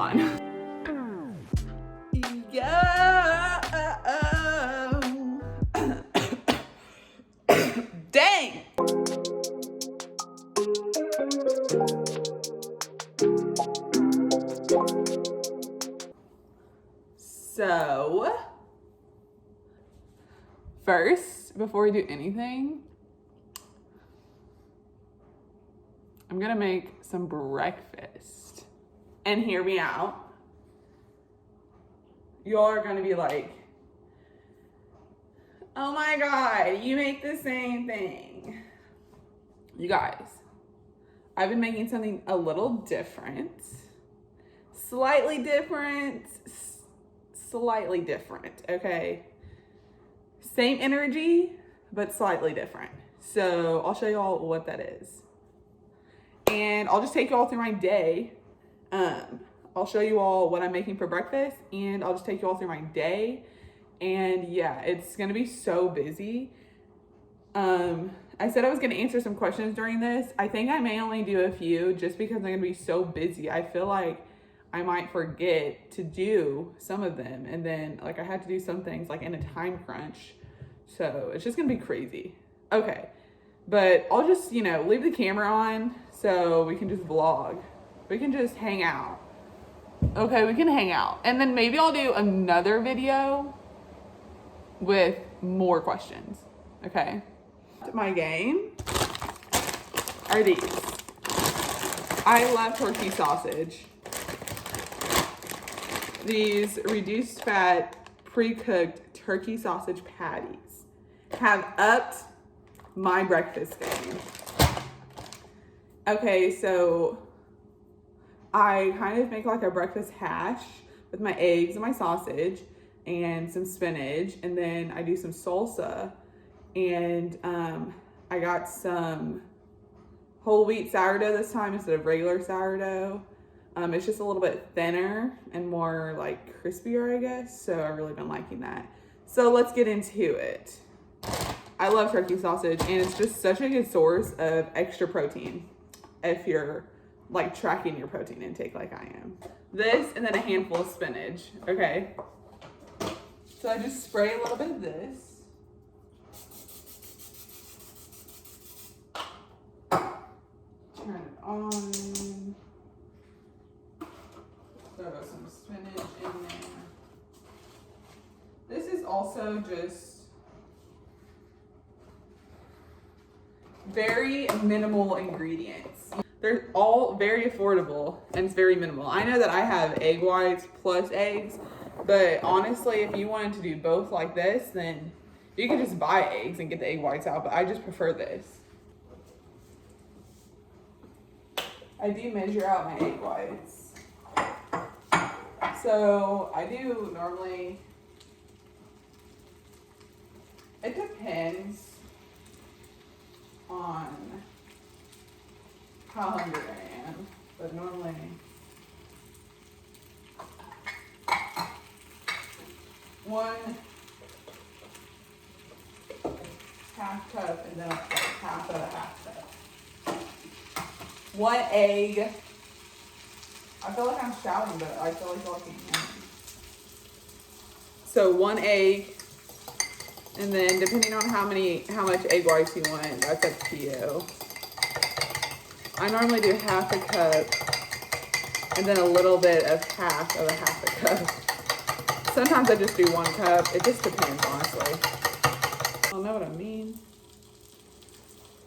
on. Dang! So, first, before we do anything, I'm gonna make some breakfast. And hear me out. Y'all are gonna be like, oh my God, you make the same thing. You guys, I've been making something a little different. Slightly different, okay? Same energy, but slightly different. So I'll show you all what that is. And I'll just take you all through my day. I'll show you all what I'm making for breakfast, and I'll just take you all through my day. And yeah, it's gonna be so busy. I said I was gonna answer some questions during this. I think I may only do a few just because I'm gonna be so busy. I feel like I might forget to do some of them, and then like I had to do some things like in a time crunch. So it's just gonna be crazy. Okay, but I'll just, leave the camera on so we can just vlog. We can just hang out. Okay, we can hang out. And then maybe I'll do another video with more questions, okay? My game are these. I love turkey sausage. These reduced fat, pre-cooked turkey sausage patties have upped my breakfast game. Okay, so I kind of make like a breakfast hash with my eggs and my sausage and some spinach, and then I do some salsa, and I got some whole wheat sourdough this time instead of regular sourdough. It's just a little bit thinner and more like crispier, I guess, so I've really been liking that. So let's get into it. I love turkey sausage, and it's just such a good source of extra protein if you're like tracking your protein intake like I am. This, and then a handful of spinach, okay? So I just spray a little bit of this. Turn it on. Throw some spinach in there. This is also just very minimal ingredients. They're all very affordable and it's very minimal. I know that I have egg whites plus eggs, but honestly, if you wanted to do both like this, then you can just buy eggs and get the egg whites out, but I just prefer this. I do measure out my egg whites. So I do normally, it depends on how hungry I am, but normally one half cup and then like half of a half cup. One egg. I feel like I'm shouting, but I feel like y'all can hear me. So one egg, and then depending on how much egg whites you want, that's up to you. I normally do half a cup, and then a little bit of half a cup. Sometimes I just do 1 cup. It just depends, honestly. I don't know what I mean.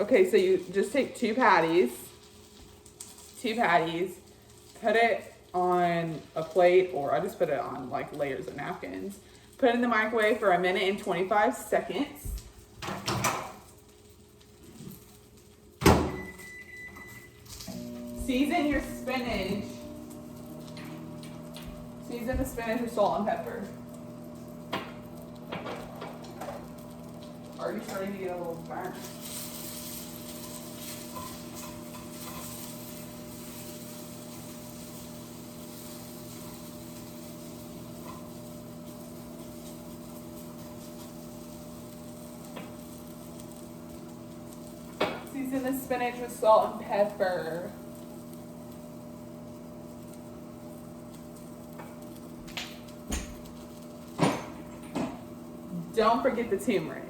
Okay, so you just take two patties, put it on a plate, or I just put it on like layers of napkins. Put it in the microwave for 1 minute and 25 seconds. Season your spinach. Season the spinach with salt and pepper. Already starting to get a little burnt. Season the spinach with salt and pepper. Don't forget the turmeric.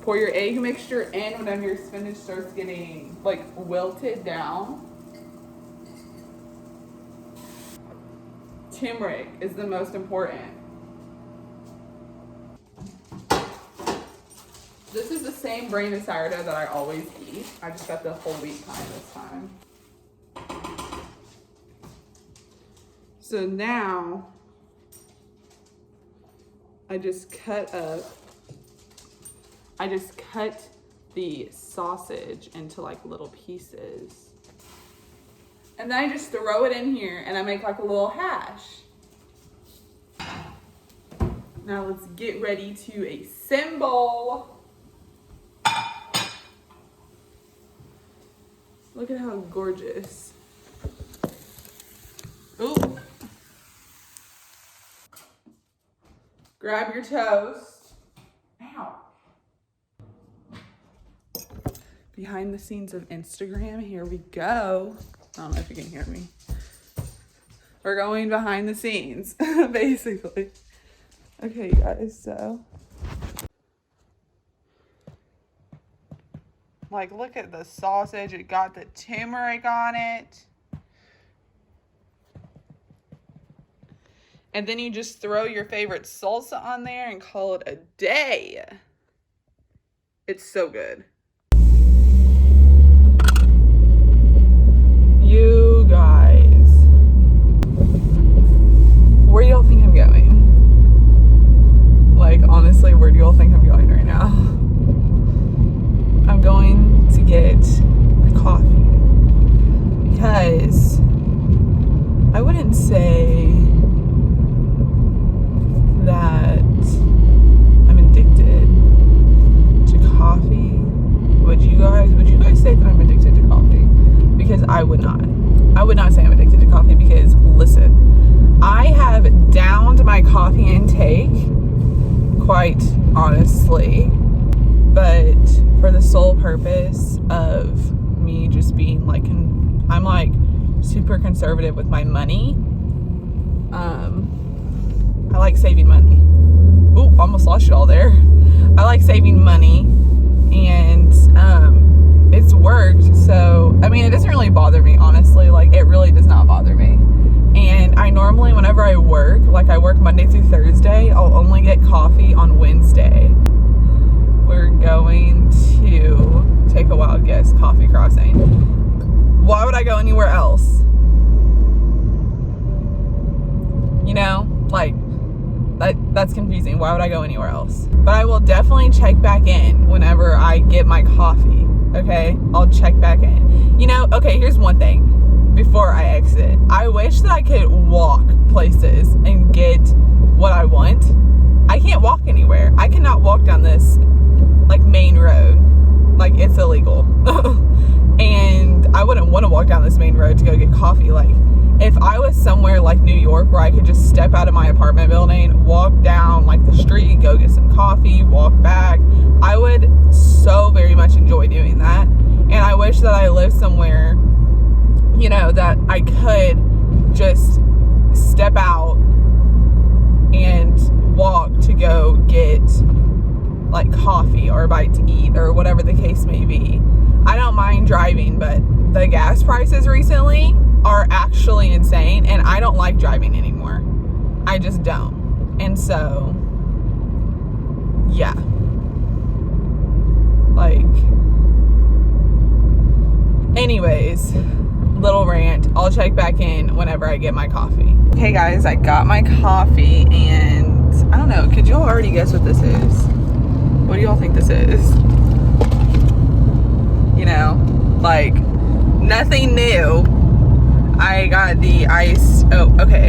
Pour your egg mixture in whenever your spinach starts getting like wilted down. Turmeric is the most important. This is the same brand of sourdough that I always eat. I just got the whole wheat kind this time. So now I just cut the sausage into like little pieces. And then I just throw it in here and I make like a little hash. Now let's get ready to assemble. Look at how gorgeous. Ooh. Grab your toast. Ow. Behind the scenes of Instagram, here we go. I don't know if you can hear me. We're going behind the scenes, basically. Okay, you guys, so. Like, look at the sausage. It got the turmeric on it. And then you just throw your favorite salsa on there and call it a day. It's so good. You guys. Where do y'all think I'm going? Like, honestly, where do y'all think I'm going right now? I'm going to get a coffee. Because I wouldn't say that I'm addicted to coffee. Would you guys say that I'm addicted to coffee? Because I would not. I would not say I'm addicted to coffee because, listen, I have downed my coffee intake, quite honestly, but for the sole purpose of me just being like, I'm like super conservative with my money. I like saving money. Ooh, almost lost you all there. I like saving money, and it's worked. So, I mean, it doesn't really bother me, honestly. Like, it really does not bother me. And I normally, whenever I work, like I work Monday through Thursday, I'll only get coffee on Wednesday. We're going to take a wild guess, Coffee Crossing. Why would I go anywhere else? You know, like, that's confusing. Why would I go anywhere else? But I will definitely check back in whenever I get my coffee, okay? I'll check back in. You know, okay, here's one thing before I exit. I wish that I could walk places and get what I want. I can't walk anywhere. I cannot walk down this, like, main road. Like, it's illegal. And I wouldn't want to walk down this main road to go get coffee. Like, if I was somewhere like New York where I could just step out of my apartment building, walk down like the street, go get some coffee, walk back, I would so very much enjoy doing that. And I wish that I lived somewhere, you know, that I could just step out and walk to go get like coffee or a bite to eat or whatever the case may be. I don't mind driving, but the gas prices recently are actually insane, and I don't like driving anymore. I just don't. And so, yeah. Like, anyways, little rant. I'll check back in whenever I get my coffee. Hey guys, I got my coffee, and I don't know, could you all already guess what this is? What do y'all think this is? You know, like, nothing new. I got the iced, oh, okay.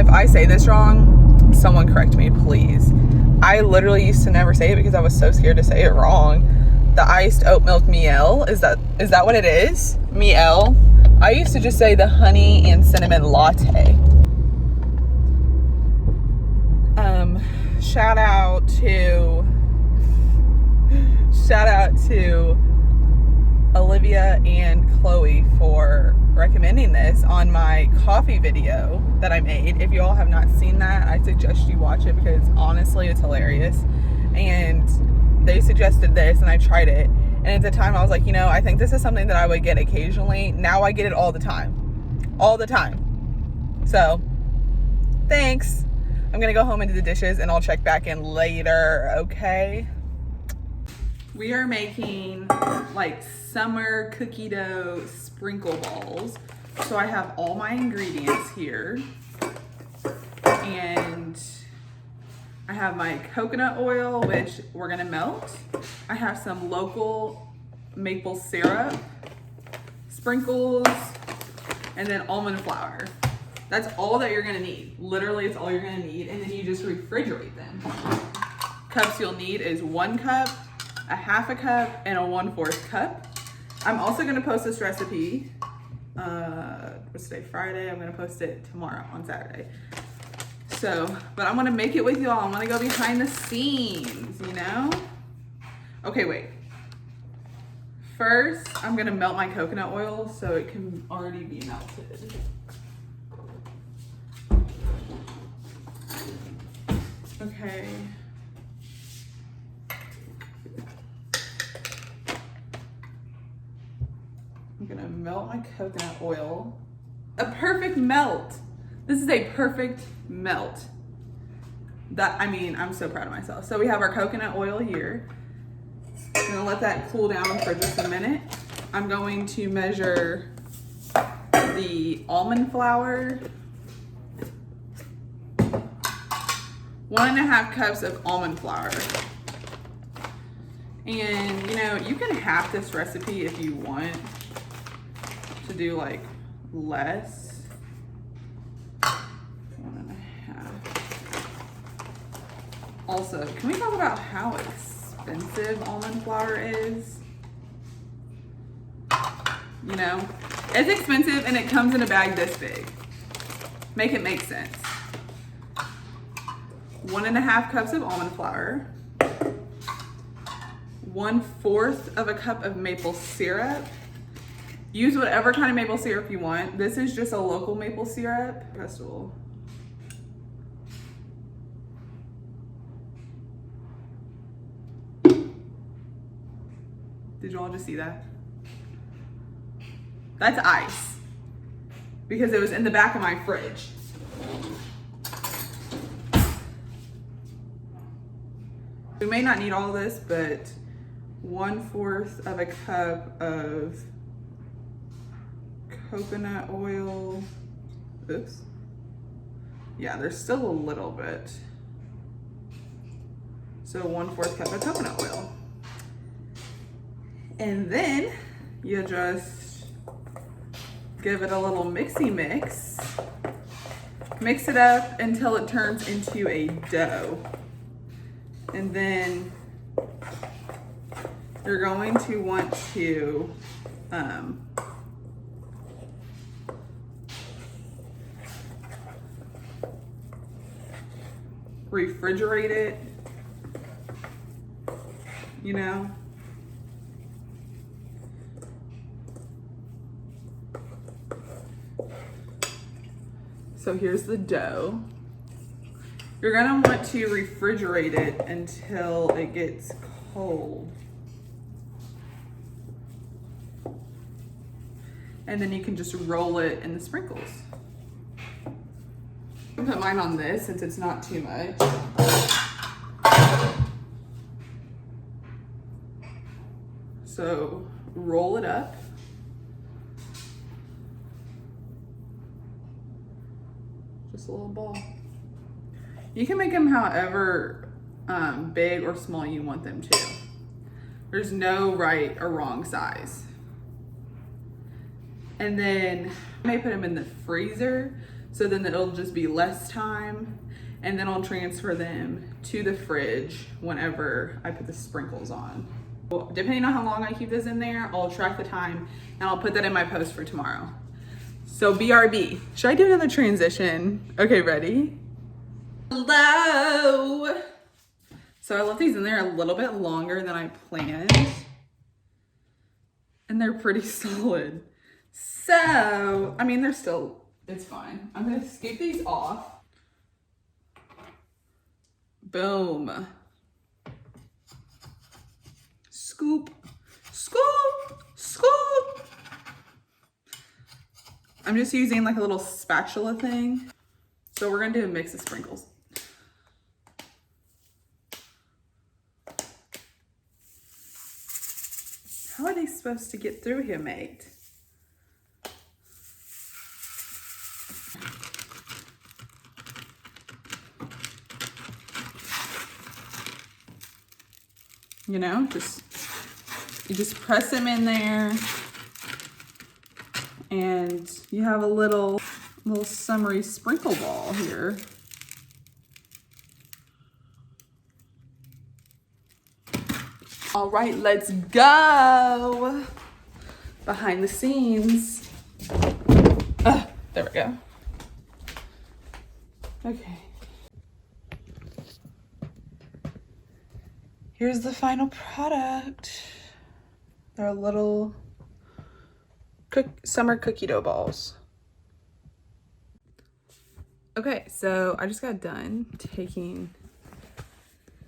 If I say this wrong, someone correct me, please. I literally used to never say it because I was so scared to say it wrong. The iced oat milk miel, is that what it is? Miel? I used to just say the honey and cinnamon latte. Shout out to Olivia and Chloe for recommending this on my coffee video that I made. If you all have not seen that, I suggest you watch it because honestly it's hilarious. And they suggested this and I tried it, and at the time I was like, you know, I think this is something that I would get occasionally. Now I get it all the time. So thanks. I'm gonna go home and do the dishes and I'll check back in later, okay? We are making like summer cookie dough sprinkle balls. So I have all my ingredients here, and I have my coconut oil, which we're gonna melt. I have some local maple syrup, sprinkles, and then almond flour. That's all that you're gonna need. Literally, it's all you're gonna need, and then you just refrigerate them. Cups you'll need is 1 cup, a 1/2 cup, and a 1/4 cup. I'm also gonna post this recipe, what's today, Friday? I'm gonna post it tomorrow on Saturday. So, but I'm gonna make it with y'all. I'm gonna go behind the scenes, you know? Okay, wait. First, I'm gonna melt my coconut oil so it can already be melted. Okay. I'm gonna melt my coconut oil. A perfect melt. This is a perfect melt. I mean, I'm so proud of myself. So we have our coconut oil here. I'm gonna let that cool down for just a minute. I'm going to measure the almond flour. 1.5 cups of almond flour. And you know, you can half this recipe if you want to do like less. 1.5. Also, can we talk about how expensive almond flour is? You know, it's expensive and it comes in a bag this big. Make it make sense. 1.5 cups of almond flour, 1/4 of a cup of maple syrup. Use whatever kind of maple syrup you want. This is just a local maple syrup. Festival. Did y'all just see that? That's ice because it was in the back of my fridge. We may not need all this, but 1/4 of a cup of coconut oil. Oops. Yeah, there's still a little bit. So 1/4 cup of coconut oil. And then you just give it a little mixy mix. Mix it up until it turns into a dough. And then you're going to want to refrigerate it, you know. So here's the dough. You're gonna want to refrigerate it until it gets cold. And then you can just roll it in the sprinkles. I'm gonna put mine on this since it's not too much. So roll it up. Just a little ball. You can make them however big or small you want them to. There's no right or wrong size. And then I may put them in the freezer so then it'll just be less time, and then I'll transfer them to the fridge whenever I put the sprinkles on. Well, depending on how long I keep this in there, I'll track the time and I'll put that in my post for tomorrow. So BRB. Should I do another transition? Okay, ready? Hello. So I left these in there a little bit longer than I planned. And they're pretty solid. So, I mean, they're still, it's fine. I'm gonna scoop these off. Boom. Scoop, scoop, scoop. I'm just using like a little spatula thing. So we're gonna do a mix of sprinkles. How are they supposed to get through here, mate? You know, you just press them in there and you have a little summery sprinkle ball here. All right, let's go. Behind the scenes. There we go. Okay. Here's the final product. They're little summer cookie dough balls. Okay, so I just got done taking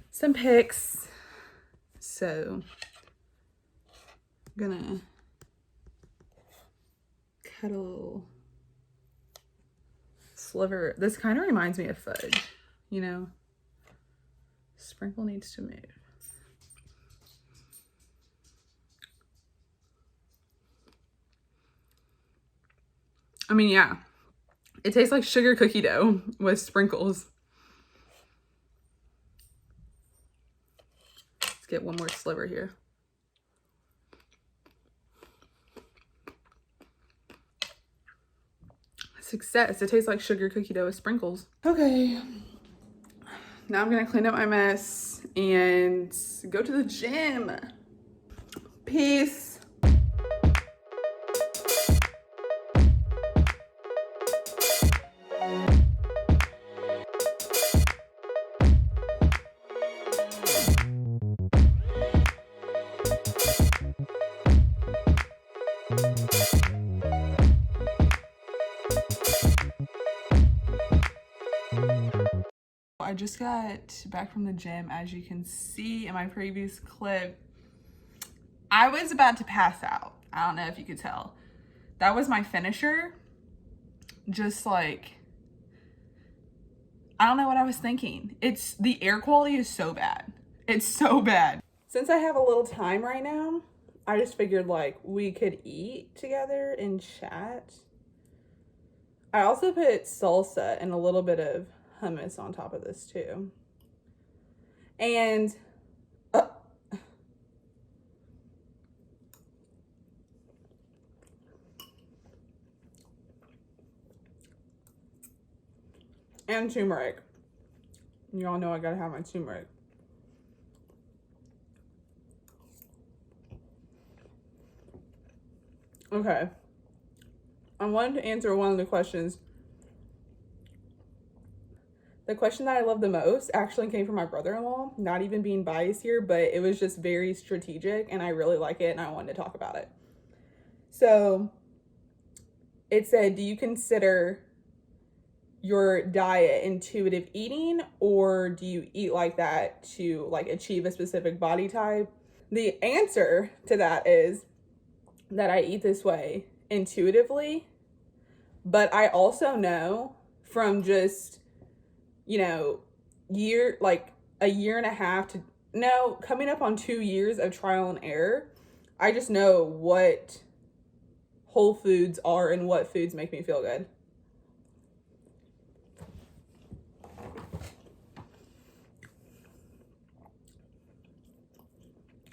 some pics. So I'm gonna cut a little sliver. This kind of reminds me of fudge, you know? Sprinkle needs to move. I mean, yeah, it tastes like sugar cookie dough with sprinkles. Let's get one more sliver here. Success. It tastes like sugar cookie dough with sprinkles. Okay. Now I'm gonna clean up my mess and go to the gym. Peace. I just got back from the gym. As you can see in my previous clip, I was about to pass out. I don't know if you could tell. That was my finisher. Just like, I don't know what I was thinking. The air quality is so bad. It's so bad. Since I have a little time right now, I just figured like we could eat together and chat. I also put salsa and a little bit of hummus on top of this too. And turmeric. Y'all know I gotta have my turmeric. Okay. I wanted to answer one of the questions. The question that I love the most actually came from my brother-in-law, not even being biased here, but it was just very strategic and I really like it and I wanted to talk about it. So it said, do you consider your diet intuitive eating, or do you eat like that to like achieve a specific body type? The answer to that is that I eat this way intuitively, but I also know from just, you know, a year and a half to no, coming up on 2 years of trial and error, I just know what whole foods are and what foods make me feel good.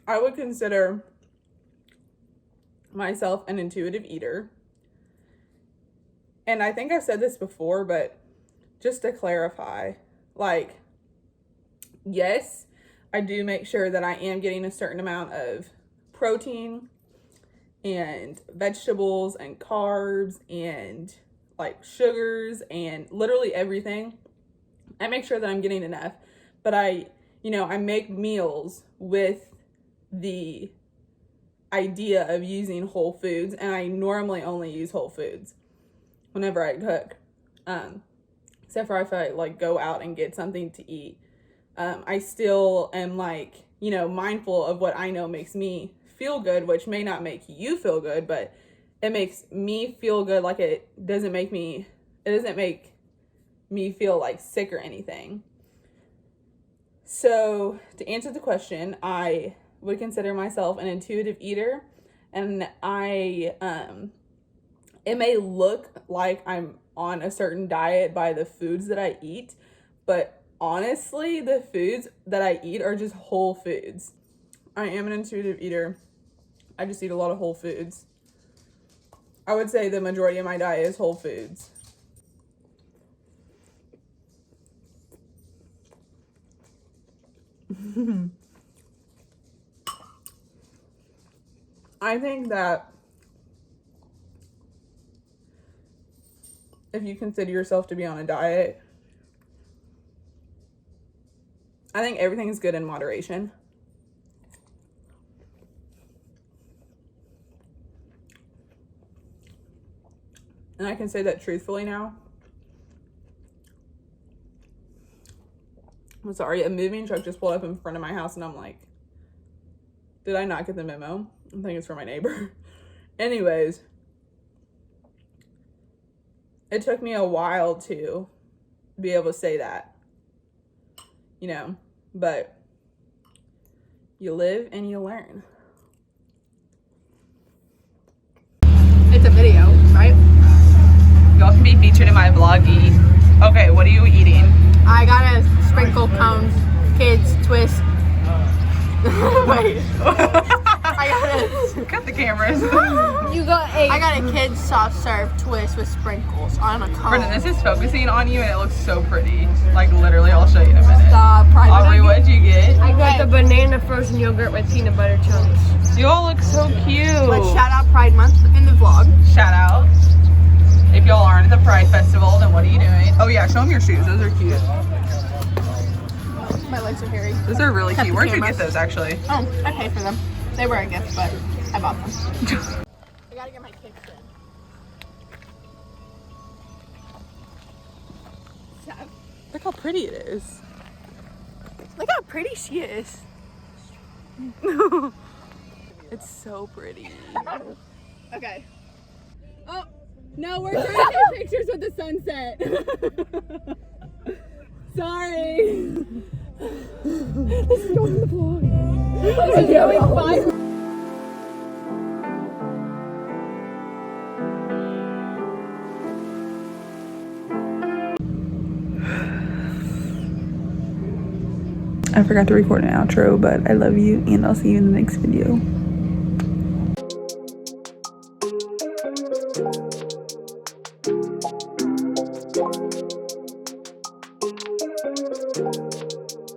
I would consider myself an intuitive eater. And I think I've said this before, but just to clarify, like, yes, I do make sure that I am getting a certain amount of protein and vegetables and carbs and like sugars and literally everything. I make sure that I'm getting enough, but I make meals with the idea of using whole foods, and I normally only use whole foods whenever I cook, except for if I like go out and get something to eat. I still am like, you know, mindful of what I know makes me feel good, which may not make you feel good, but it makes me feel good. Like it doesn't make me feel like sick or anything. So to answer the question, I would consider myself an intuitive eater, and it may look like I'm on a certain diet by the foods that I eat, but honestly, the foods that I eat are just whole foods. I am an intuitive eater. I just eat a lot of whole foods. I would say the majority of my diet is whole foods. I think that if you consider yourself to be on a diet, I think everything is good in moderation. And I can say that truthfully now. I'm sorry, a moving truck just pulled up in front of my house and I'm like, did I not get the memo? I think it's for my neighbor. Anyways, it took me a while to be able to say that, you know, but you live and you learn. It's a video, right? Y'all can be featured in my vlog. Okay, what are you eating? I got a sprinkle cone, kids twist. Wait. Cut the cameras. I got a kids soft serve twist with sprinkles on a cone. Brendan, this is focusing on you and it looks so pretty. Like literally, I'll show you in a minute. Aubrey, what'd you get? I got the banana frozen yogurt with peanut butter chunks. You all look so cute. Let's shout out Pride Month in the vlog. Shout out. If y'all aren't at the Pride Festival, then what are you doing? Oh yeah, show them your shoes. Those are cute. My legs are hairy. Those are really Cut cute. the Where'd you cameras. get those actually? Oh, I paid for them. They were a gift, but I bought them. I gotta get my kicks in. Look how pretty it is. Look how pretty she is. It's so pretty. Okay. Oh, no, we're trying to take pictures with the sunset. Sorry. This is going to the vlog. This is going fine. I forgot to record an outro, but I love you and I'll see you in the next video.